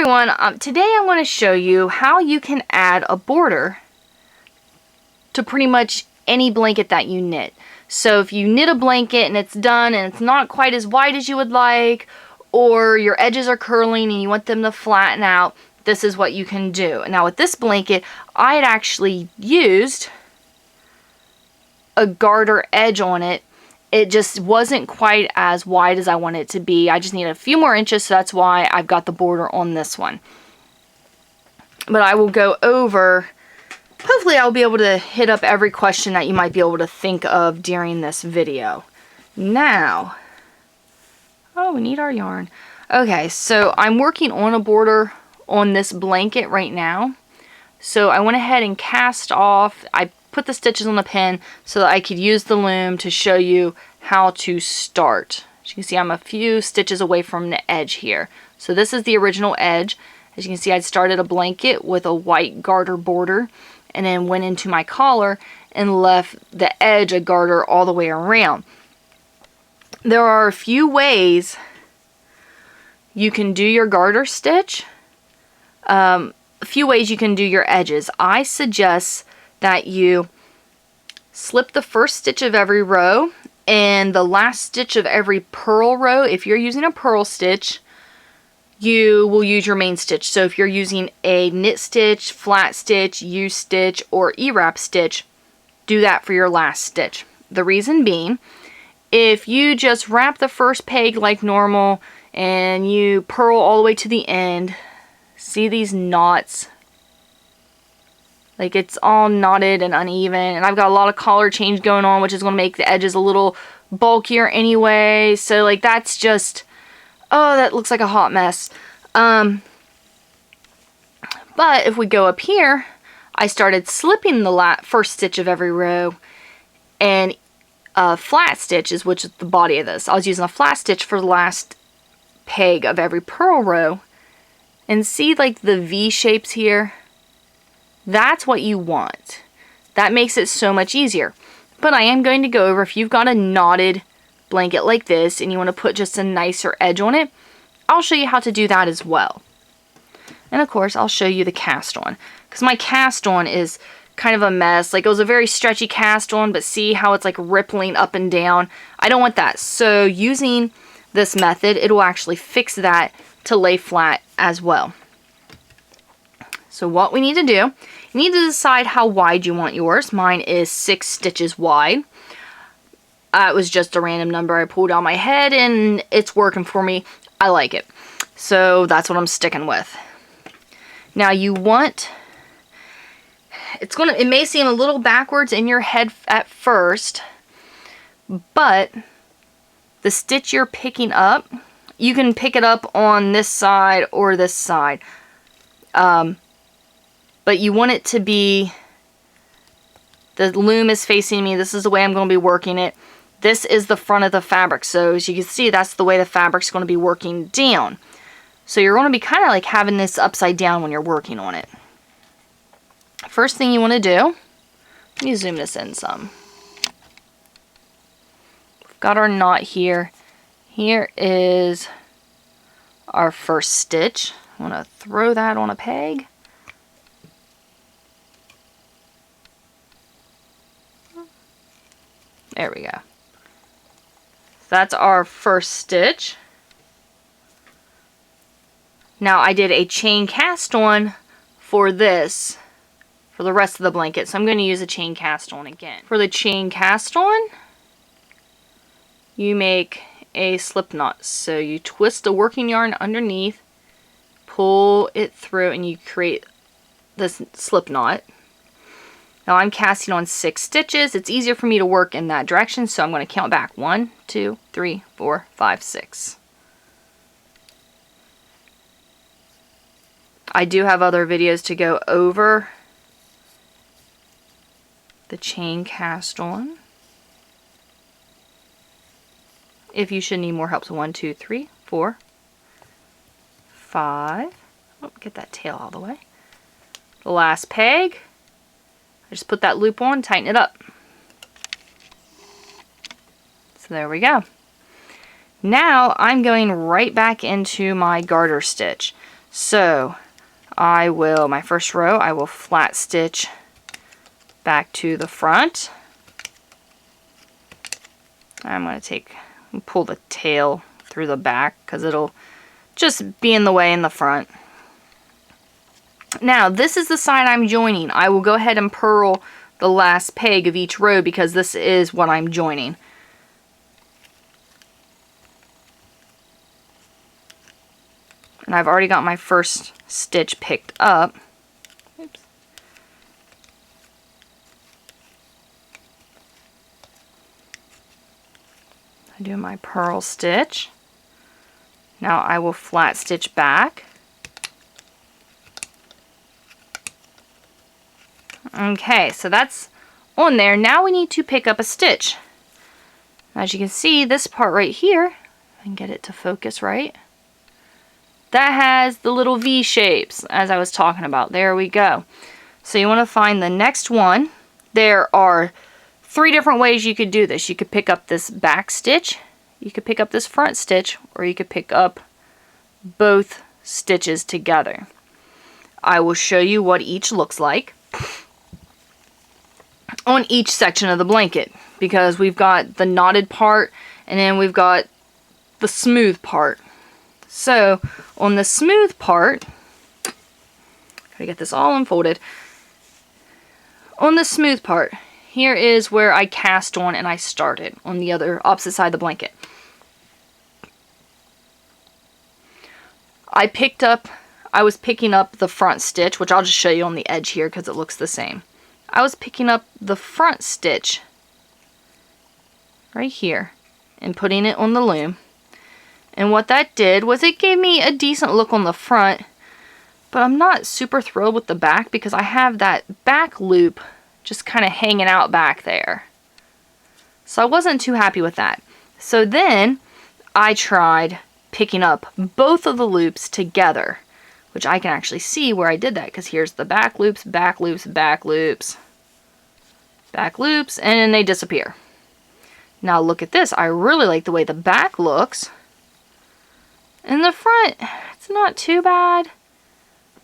everyone, today I'm going to show you how you can add a border to pretty much any blanket that you knit. So if you knit a blanket and it's done and it's not quite as wide as you would like, or your edges are curling and you want them to flatten out, this is what you can do. Now with this blanket, I had actually used a garter edge on it. It just wasn't quite as wide as I wanted it to be. I just needed a few more inches, so that's why I've got the border on this one. But I will go over, hopefully I'll be able to hit up every question that you might be able to think of during this video. Now, oh, we need our yarn. Okay, so I'm working on a border on this blanket right now. So I went ahead and cast off, I put the stitches on the pin so that I could use the loom to show you how to start. As you can see, I'm a few stitches away from the edge here. So this is the original edge. As you can see, I started a blanket with a white garter border and then went into my collar and left the edge a garter all the way around. There are a few ways you can do your garter stitch. A few ways you can do your edges. I suggest that you slip the first stitch of every row and the last stitch of every purl row. If you're using a purl stitch, you will use your main stitch. So if you're using a knit stitch, flat stitch, U-stitch, or E-wrap stitch, do that for your last stitch. The reason being, if you just wrap the first peg like normal and you purl all the way to the end, see these knots? Like it's all knotted and uneven, and I've got a lot of collar change going on, which is going to make the edges a little bulkier anyway. So like that's just, oh, that looks like a hot mess. But if we go up here, I started slipping the first stitch of every row and flat stitches, which is the body of this. I was using a flat stitch for the last peg of every purl row. And see like the V shapes here? That's what you want. That makes it so much easier. But I am going to go over, if you've got a knotted blanket like this and you want to put just a nicer edge on it, I'll show you how to do that as well. And of course, I'll show you the cast on. Because my cast on is kind of a mess. Like it was a very stretchy cast on, but see how it's like rippling up and down? I don't want that. So using this method, it will actually fix that to lay flat as well. So what we need to do, you need to decide how wide you want yours. Mine is 6 stitches wide. It was just a random number I pulled out of my head and it's working for me. I like it. So that's what I'm sticking with. Now you want, it may seem a little backwards in your head at first, but the stitch you're picking up, you can pick it up on this side or this side. But you want it to be, the loom is facing me, this is the way I'm going to be working it. This is the front of the fabric, so as you can see, that's the way the fabric's going to be working down. So you're going to be kind of like having this upside down when you're working on it. First thing you want to do, let me zoom this in some. We've got our knot here. Here is our first stitch. I want to throw that on a peg. There we go. That's our first stitch. Now I did a chain cast on for this, for the rest of the blanket, so I'm going to use a chain cast on again. For the chain cast on, you make a slip knot. So you twist the working yarn underneath, pull it through, and you create this slip knot. Now I'm casting on 6 stitches. It's easier for me to work in that direction, so I'm going to count back. 1, 2, 3, 4, 5, 6. I do have other videos to go over the chain cast on. If you should need more help, so 1, 2, 3, 4, 5. Oh, get that tail out of the way. The last peg. I just put that loop on, tighten it up. So there we go. Now I'm going right back into my garter stitch. So my first row, I will flat stitch back to the front. I'm going to pull the tail through the back because it'll just be in the way in the front. Now, this is the side I'm joining. I will go ahead and purl the last peg of each row because this is what I'm joining. And I've already got my first stitch picked up. Oops. I do my purl stitch. Now I will flat stitch back. Okay, so that's on there. Now we need to pick up a stitch. As you can see, this part right here, I can get it to focus right. That has the little V shapes as I was talking about. There we go. So you want to find the next one. There are 3 different ways you could do this. You could pick up this back stitch, you could pick up this front stitch, or you could pick up both stitches together. I will show you what each looks like on each section of the blanket, because we've got the knotted part and then we've got the smooth part. So on the smooth part, gotta get this all unfolded. On the smooth part, here is where I cast on and I started on the opposite side of the blanket. I was picking up the front stitch, which I'll just show you on the edge here because it looks the same. I was picking up the front stitch right here and putting it on the loom. And what that did was it gave me a decent look on the front, but I'm not super thrilled with the back because I have that back loop just kind of hanging out back there. So I wasn't too happy with that. So then I tried picking up both of the loops together, which I can actually see where I did that because here's the back loops, back loops, back loops, back loops, and then they disappear. Now look at this. I really like the way the back looks. In the front, it's not too bad.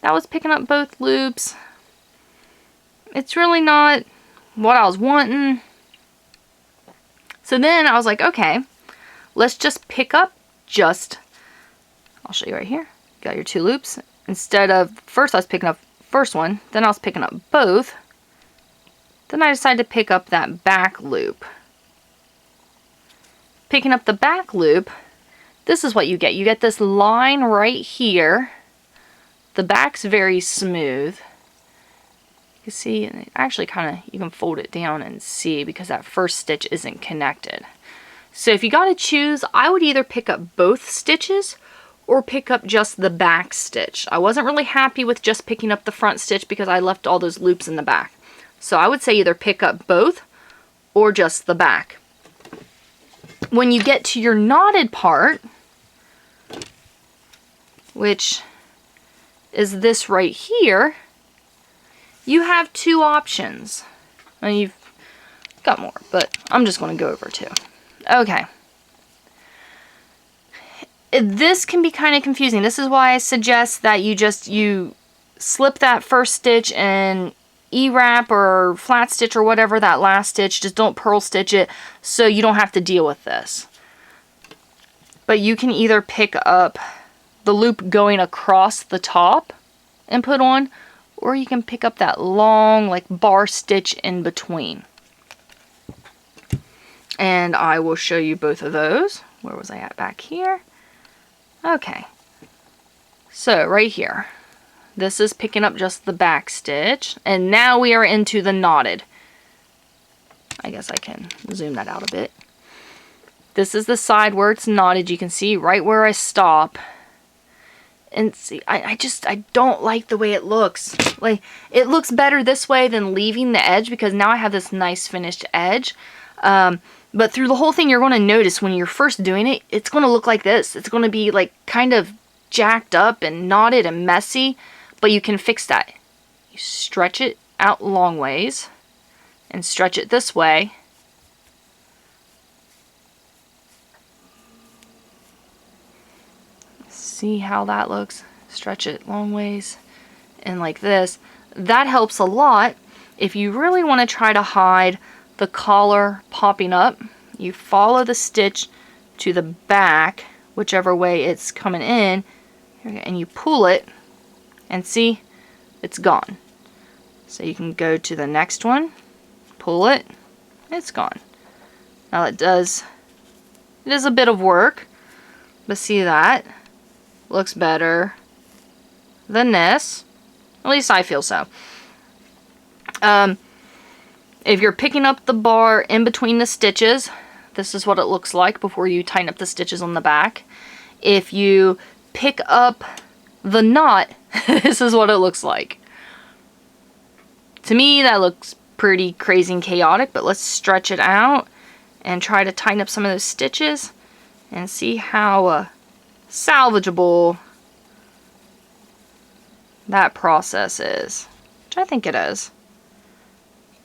That was picking up both loops. It's really not what I was wanting. So then I was like, okay, let's just pick up I'll show you right here. You got your 2 loops. Instead of, first I was picking up first one, then I was picking up both. Then I decided to pick up that back loop. Picking up the back loop, this is what you get. You get this line right here. The back's very smooth. You can see, and actually you can fold it down and see because that first stitch isn't connected. So if you got to choose, I would either pick up both stitches or pick up just the back stitch. I wasn't really happy with just picking up the front stitch because I left all those loops in the back. So I would say either pick up both or just the back. When you get to your knotted part, which is this right here, you have 2 options. And you've got more, but I'm just going to go over 2. Okay. This can be kind of confusing. This is why I suggest that you slip that first stitch and E-wrap or flat stitch or whatever that last stitch. Just don't purl stitch it so you don't have to deal with this. But you can either pick up the loop going across the top and put on, or you can pick up that long like bar stitch in between. And I will show you both of those. Where was I at back here? Okay. So right here, this is picking up just the back stitch, and now we are into the knotted. I guess I can zoom that out a bit. This is the side where it's knotted. You can see right where I stop. And see, I don't like the way it looks. Like, it looks better this way than leaving the edge because now I have this nice finished edge. But through the whole thing, you're going to notice when you're first doing it, it's going to look like this. It's going to be like kind of jacked up and knotted and messy, but you can fix that. You stretch it out long ways and stretch it this way. See how that looks? stretch it long ways, and like this. That helps a lot. If you really want to try to hide the collar popping up, you follow the stitch to the back, whichever way it's coming in, and you pull it, and see, it's gone. So you can go to the next one, pull it, it's gone. Now it is a bit of work, but see that? Looks better than this. At least I feel so. If you're picking up the bar in between the stitches, this is what it looks like before you tighten up the stitches on the back. If you pick up the knot, this is what it looks like. To me, that looks pretty crazy and chaotic, but let's stretch it out and try to tighten up some of those stitches and see how salvageable that process is, which I think it is.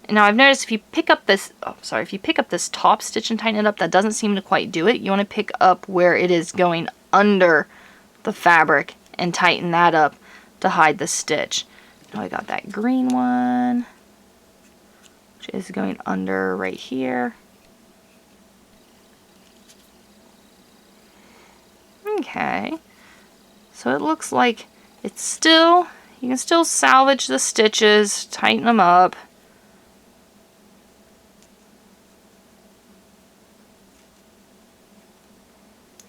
And now I've noticed if you pick up this, if you pick up this top stitch and tighten it up, that doesn't seem to quite do it. You want to pick up where it is going under the fabric and tighten that up to hide the stitch. Now I got that green one, which is going under right here. Okay, so it looks like it's still, you can still salvage the stitches, tighten them up.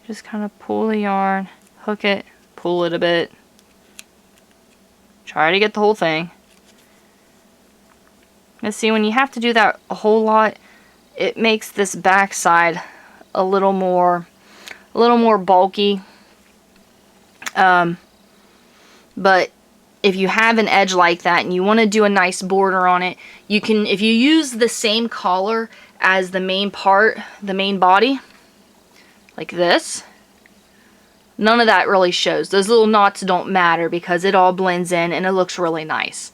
Just kind of pull the yarn, hook it, pull it a bit. Try to get the whole thing. And see, when you have to do that a whole lot, it makes this back side a little more bulky. But if you have an edge like that and you want to do a nice border on it, you can, if you use the same collar as the main part, the main body, like this, none of that really shows. Those little knots don't matter because it all blends in and it looks really nice.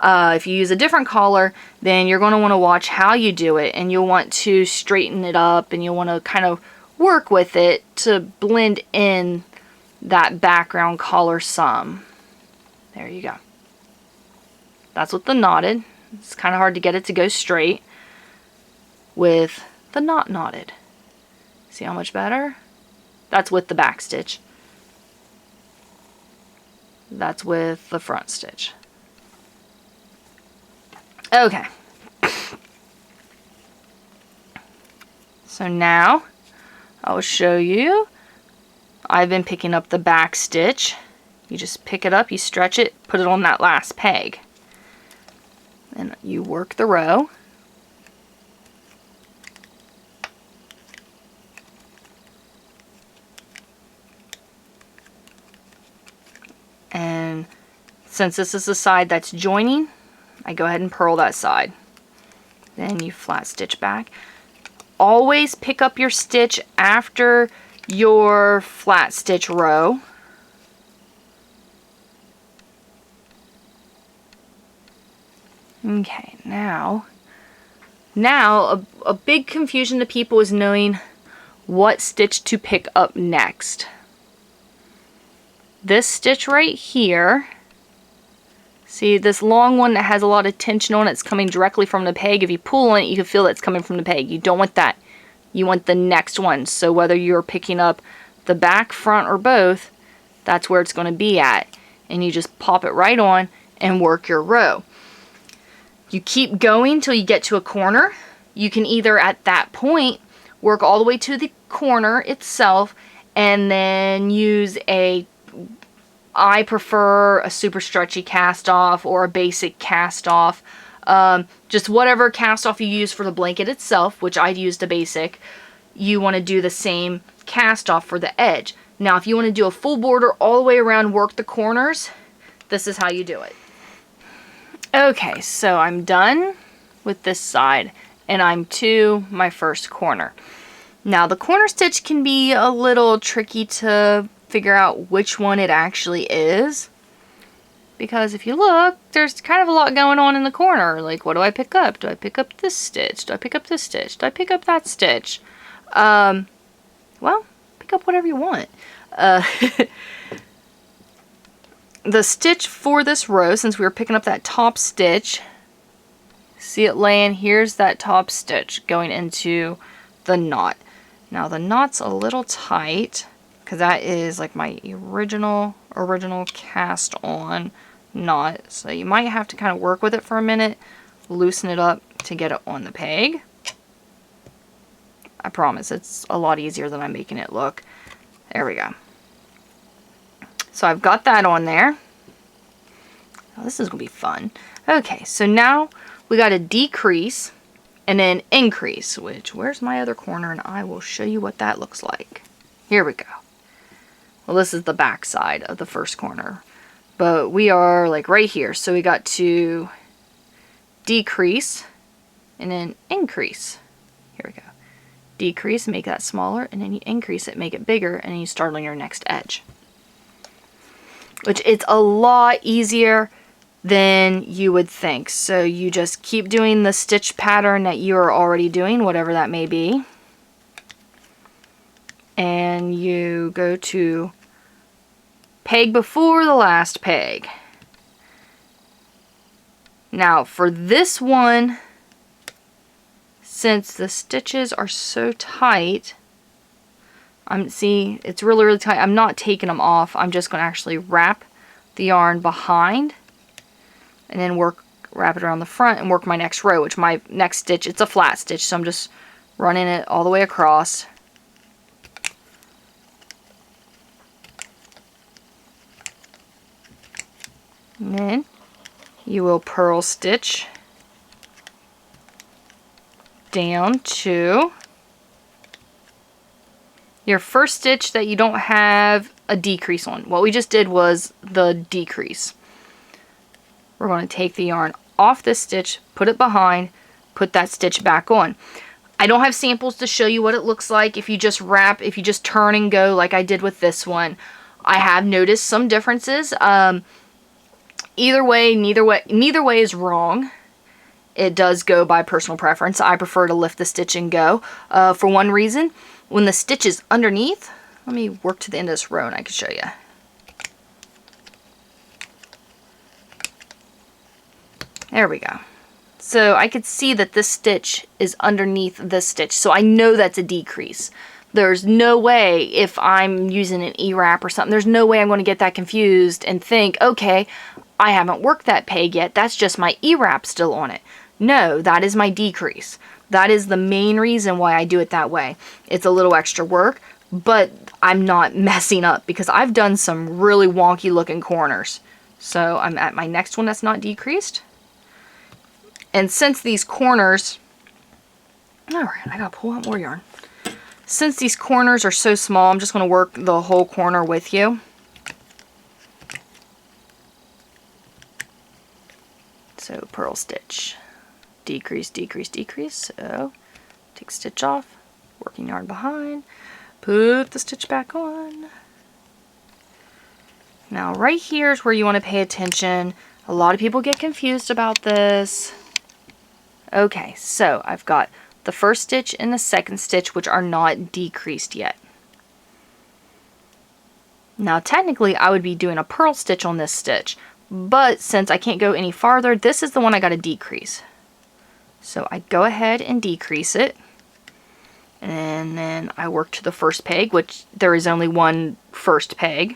If you use a different collar, then you're going to want to watch how you do it, and you'll want to straighten it up, and you'll want to kind of work with it to blend in that background collar some. There you go. That's with the knotted. It's kind of hard to get it to go straight with the not knotted. See how much better? That's with the back stitch. That's with the front stitch. Okay. So now I will show you. I've been picking up the back stitch. You just pick it up, you stretch it, put it on that last peg. And you work the row. And since this is the side that's joining, I go ahead and purl that side. Then you flat stitch back. Always pick up your stitch after your flat stitch row. Okay, now a big confusion to people is knowing what stitch to pick up next. This stitch right here, see this long one that has a lot of tension on it, it's coming directly from the peg. If you pull on it, you can feel that it's coming from the peg. You don't want that. You want the next one. So whether you're picking up the back, front, or both, that's where it's going to be at. And you just pop it right on and work your row. You keep going till you get to a corner. You can either at that point work all the way to the corner itself and then use I prefer a super stretchy cast off or a basic cast off. Just whatever cast off you use for the blanket itself, which I'd used a basic, you want to do the same cast off for the edge. Now if you want to do a full border all the way around, work the corners, this is how you do it. Okay, so I'm done with this side and I'm to my first corner. Now the corner stitch can be a little tricky to figure out which one it actually is, because if you look, there's kind of a lot going on in the corner. Like, what do I pick up? Do I pick up this stitch? Do I pick up this stitch? Do I pick up that stitch? Well, pick up whatever you want. the stitch for this row, since we were picking up that top stitch, see it laying, here's that top stitch going into the knot. Now the knot's a little tight because that is like my original cast on knot. So you might have to kind of work with it for a minute, loosen it up to get it on the peg. I promise it's a lot easier than I'm making it look. There we go. So I've got that on there. Oh, this is gonna be fun. Okay, so now we got to decrease and then increase, which, where's my other corner, and I will show you what that looks like. Here we go. Well, this is the back side of the first corner, but we are like right here, so we got to decrease and then increase. Here we go. Decrease, make that smaller, and then you increase it, make it bigger, and then you start on your next edge. Which, it's a lot easier than you would think. So you just keep doing the stitch pattern that you are already doing, whatever that may be. And you go to peg before the last peg. Now for this one, since the stitches are so tight, see, it's really, really tight. I'm not taking them off. I'm just going to actually wrap the yarn behind and then wrap it around the front and work my next row, which my next stitch, it's a flat stitch, so I'm just running it all the way across. And then you will purl stitch down to your first stitch that you don't have a decrease on. What we just did was the decrease. We're going to take the yarn off this stitch, put it behind, put that stitch back on. I don't have samples to show you what it looks like if you just wrap, if you just turn and go like I did with this one. I have noticed some differences. Either way, neither way is wrong. It does go by personal preference. I prefer to lift the stitch and go. For one reason, when the stitch is underneath, let me work to the end of this row and I can show you. There we go. So I could see that this stitch is underneath this stitch, so I know that's a decrease. There's no way, if I'm using an E-wrap or something, there's no way I'm going to get that confused and think, okay, I haven't worked that peg yet, that's just my E-wrap still on it. No, that is my decrease. That is the main reason why I do it that way. It's a little extra work, but I'm not messing up because I've done some really wonky looking corners. So I'm at my next one that's not decreased. And since these corners, alright, I gotta pull out more yarn. Since these corners are so small, I'm just gonna work the whole corner with you. So purl stitch, decrease, decrease, decrease. So take stitch off, working yarn behind, put the stitch back on. Now right here is where you want to pay attention. A lot of people get confused about this. Okay, so I've got the first stitch and the second stitch, which are not decreased yet. Now technically I would be doing a purl stitch on this stitch, but since I can't go any farther, this is the one I got to decrease. So I go ahead and decrease it, and then I work to the first peg, which there is only one first peg.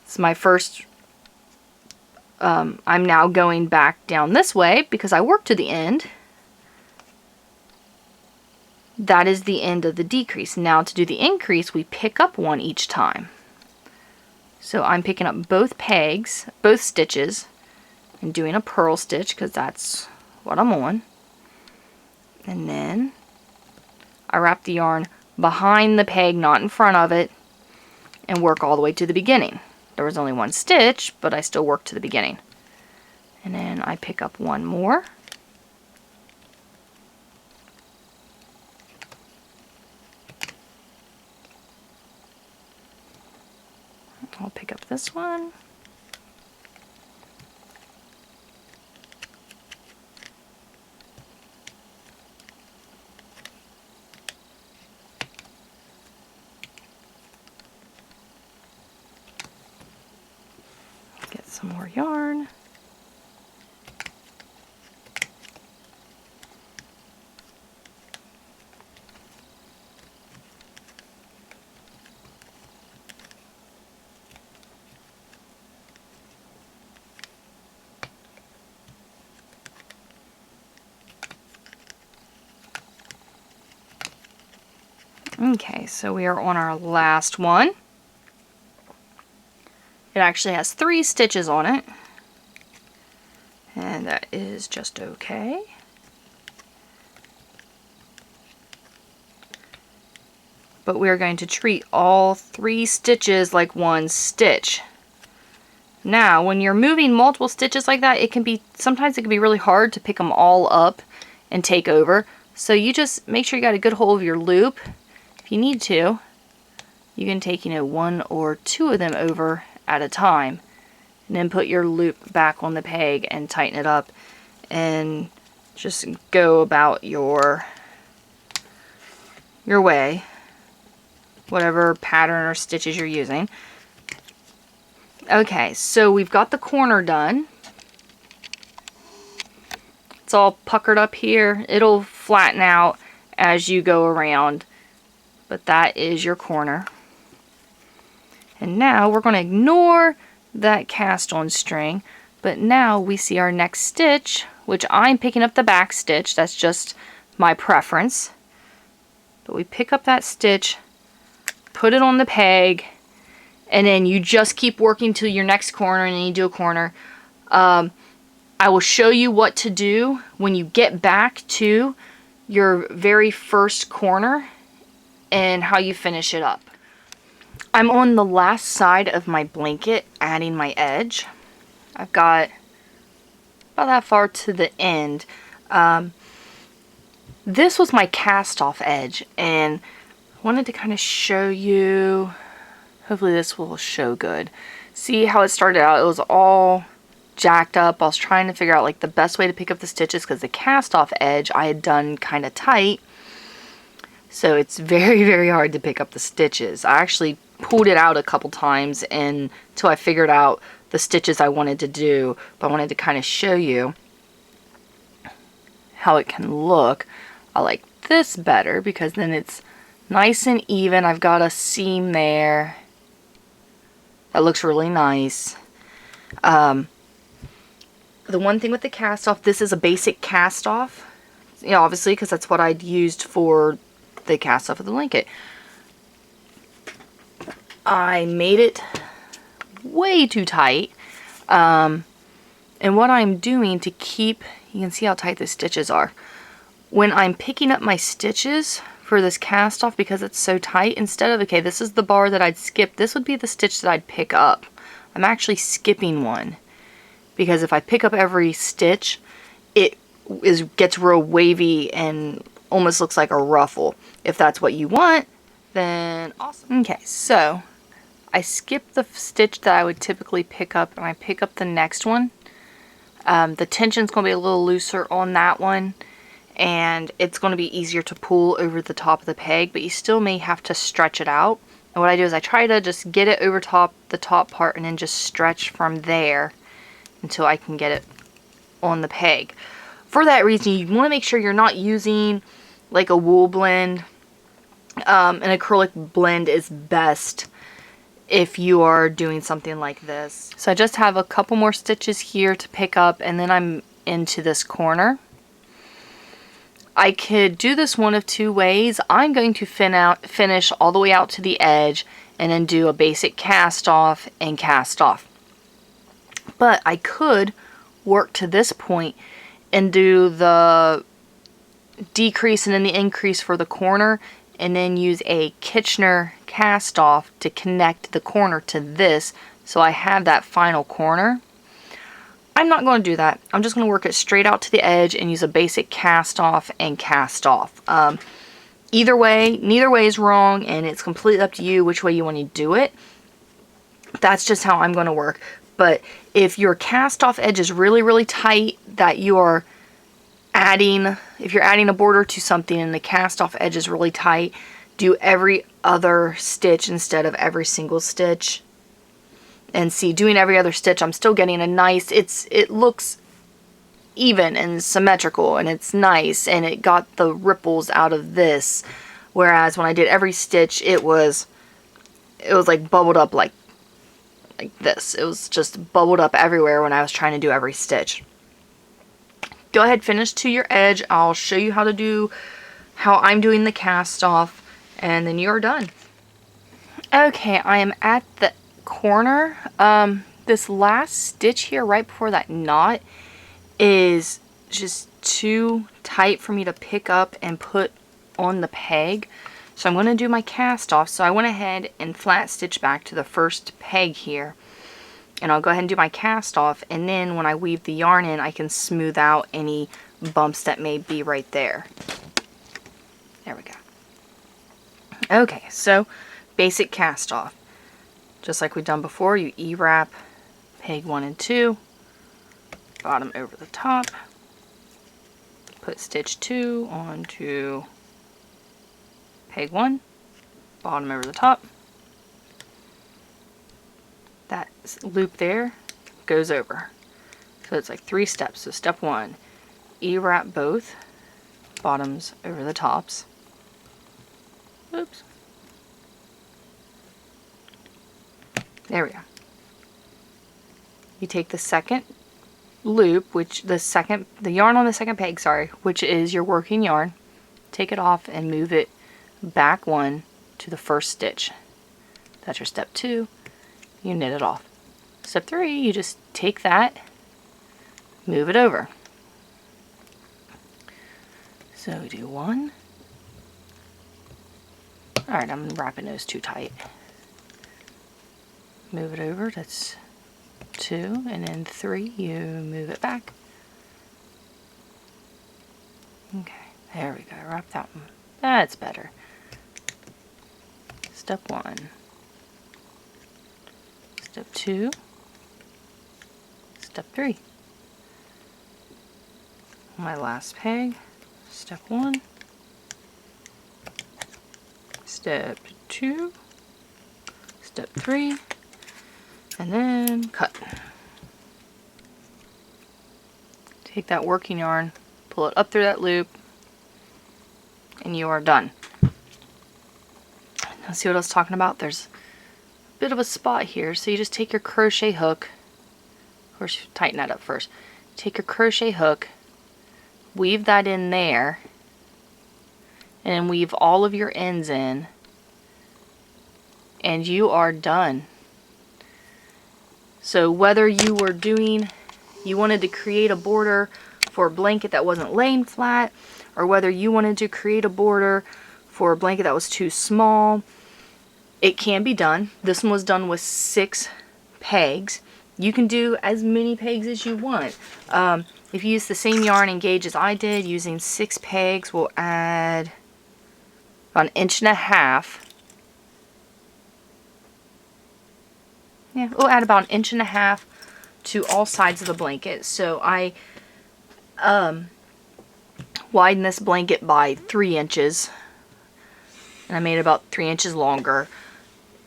It's my first. I'm now going back down this way because I worked to the end. That is the end of the decrease. Now to do the increase, we pick up one each time. So I'm picking up both pegs, both stitches, and doing a purl stitch because that's what I'm on. And then I wrap the yarn behind the peg, not in front of it, and work all the way to the beginning. There was only one stitch, but I still worked to the beginning. And then I pick up one more. I'll pick up this one. some more yarn. Okay, so we are on our last one. It actually has 3 stitches on it, and that is just okay. But we're going to treat all 3 stitches like one stitch. Now, when you're moving multiple stitches like that, sometimes it can be really hard to pick them all up and take over. So you just make sure you got a good hold of your loop. If you need to, you can take, 1 or 2 of them over at a time, and then put your loop back on the peg and tighten it up, and just go about your way, whatever pattern or stitches you're using. Okay, so we've got the corner done. It's all puckered up here. It'll flatten out as you go around, but that is your corner. And now we're going to ignore that cast on string, but now we see our next stitch, which I'm picking up the back stitch. That's just my preference. But we pick up that stitch, put it on the peg, and then you just keep working to your next corner, and then you do a corner. I will show you what to do when you get back to your very first corner and how you finish it up. I'm on the last side of my blanket, adding my edge. I've got about that far to the end. This was my cast off edge, and I wanted to kind of show you, hopefully this will show good. See how it started out? It was all jacked up. I was trying to figure out like the best way to pick up the stitches because the cast off edge I had done kind of tight. So it's very, very hard to pick up the stitches. I actually pulled it out a couple times until I figured out the stitches I wanted to do. But I wanted to kind of show you how it can look. I like this better because then it's nice and even. I've got a seam there. That looks really nice. The one thing with the cast off, this is a basic cast off. Obviously because that's what I'd used for the cast off of the blanket. I made it way too tight. And what I'm doing to keep, you can see how tight the stitches are. When I'm picking up my stitches for this cast off, because it's so tight, instead of, okay, this is the bar that I'd skip, this would be the stitch that I'd pick up. I'm actually skipping one. Because if I pick up every stitch, it gets real wavy and almost looks like a ruffle. If that's what you want, then awesome. Okay, so I skip the stitch that I would typically pick up, and I pick up the next one. The tension's going to be a little looser on that one, and it's going to be easier to pull over the top of the peg, but you still may have to stretch it out. And what I do is I try to just get it over the top part and then just stretch from there until I can get it on the peg. For that reason, you want to make sure you're not using like a wool blend. An acrylic blend is best if you are doing something like this. So I just have a couple more stitches here to pick up, and then I'm into this corner. I could do this one of two ways. I'm going to finish all the way out to the edge and then do a basic cast off and cast off. But I could work to this point and do the decrease and then the increase for the corner, and then use a Kitchener cast off to connect the corner to this, so I have that final corner. I'm not going to do that. I'm just going to work it straight out to the edge and use a basic cast off and cast off. Either way, neither way is wrong, and it's completely up to you which way you want to do it. That's just how I'm going to work. But if your cast off edge is really, really tight, that you are if you're adding a border to something and the cast off edge is really tight, do every other stitch instead of every single stitch. And see, doing every other stitch, I'm still getting a nice, it looks even and symmetrical, and it's nice, and it got the ripples out of this. Whereas when I did every stitch, it was like bubbled up like this. It was just bubbled up everywhere when I was trying to do every stitch. Go ahead, finish to your edge. I'll show you how I'm doing the cast off, and then you're done. Okay, I am at the corner. This last stitch here right before that knot is just too tight for me to pick up and put on the peg. So I'm going to do my cast off. So I went ahead and flat stitch back to the first peg here. And I'll go ahead and do my cast off, and then when I weave the yarn in, I can smooth out any bumps that may be right there. There we go. Okay, so basic cast off. Just like we've done before, you E-wrap peg 1 and 2, bottom over the top, put stitch 2 onto peg 1, bottom over the top. That loop there goes over. So it's like 3 steps. So step 1, E-wrap both bottoms over the tops. Oops. There we go. You take the second loop, the yarn on the second peg, sorry, which is your working yarn. Take it off and move it back 1 to the first stitch. That's your step 2. You knit it off. Step 3, you just take that, move it over. So we do 1. Alright, I'm wrapping those too tight. Move it over, that's 2, and then 3, you move it back. Okay, there we go, wrap that one. That's better. Step 1. Step 2, step 3. My last peg, step 1, step 2, step 3, and then cut. Take that working yarn, pull it up through that loop, and you are done. Now see what I was talking about? There's bit of a spot here, so you just take your crochet hook, of course you tighten that up first, take your crochet hook, weave that in there, and then weave all of your ends in, and you are done. So whether you wanted to create a border for a blanket that wasn't laying flat, or whether you wanted to create a border for a blanket that was too small, it can be done. This one was done with 6 pegs. You can do as many pegs as you want. If you use the same yarn and gauge as I did, using 6 pegs, we'll add about 1.5 inches. Yeah, we'll add about 1.5 inches to all sides of the blanket. So I widened this blanket by 3 inches, and I made it about 3 inches longer.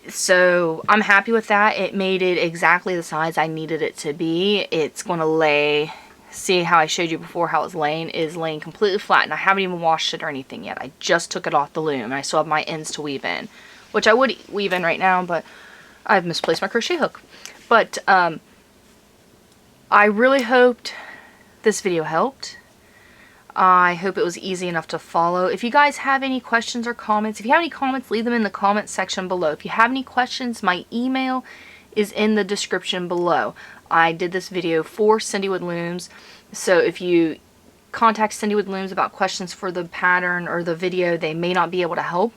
So I'm happy with that. It made it exactly the size I needed it to be. It's going to lay, see how I showed you before how it's laying, is laying completely flat, and I haven't even washed it or anything yet. I just took it off the loom, and I still have my ends to weave in, which I would weave in right now, but I've misplaced my crochet hook. But I really hoped this video helped. I hope it was easy enough to follow. If you guys have any questions or comments, if you have any comments, leave them in the comment section below. If you have any questions, my email is in the description below. I did this video for Cindy with Looms, so if you contact Cindy with Looms about questions for the pattern or the video, they may not be able to help.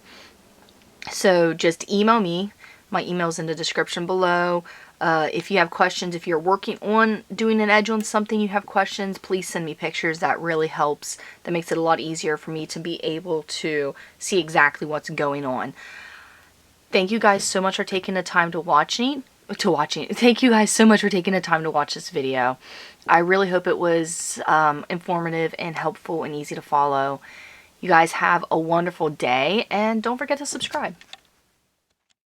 So just email me. My email's in the description below. If you have questions, if you're working on doing an edge on something, you have questions, please send me pictures. That really helps. That makes it a lot easier for me to be able to see exactly what's going on. Thank you guys so much for taking the time to watching. Thank you guys so much for taking the time to watch this video. I really hope it was informative and helpful and easy to follow. You guys have a wonderful day, and don't forget to subscribe.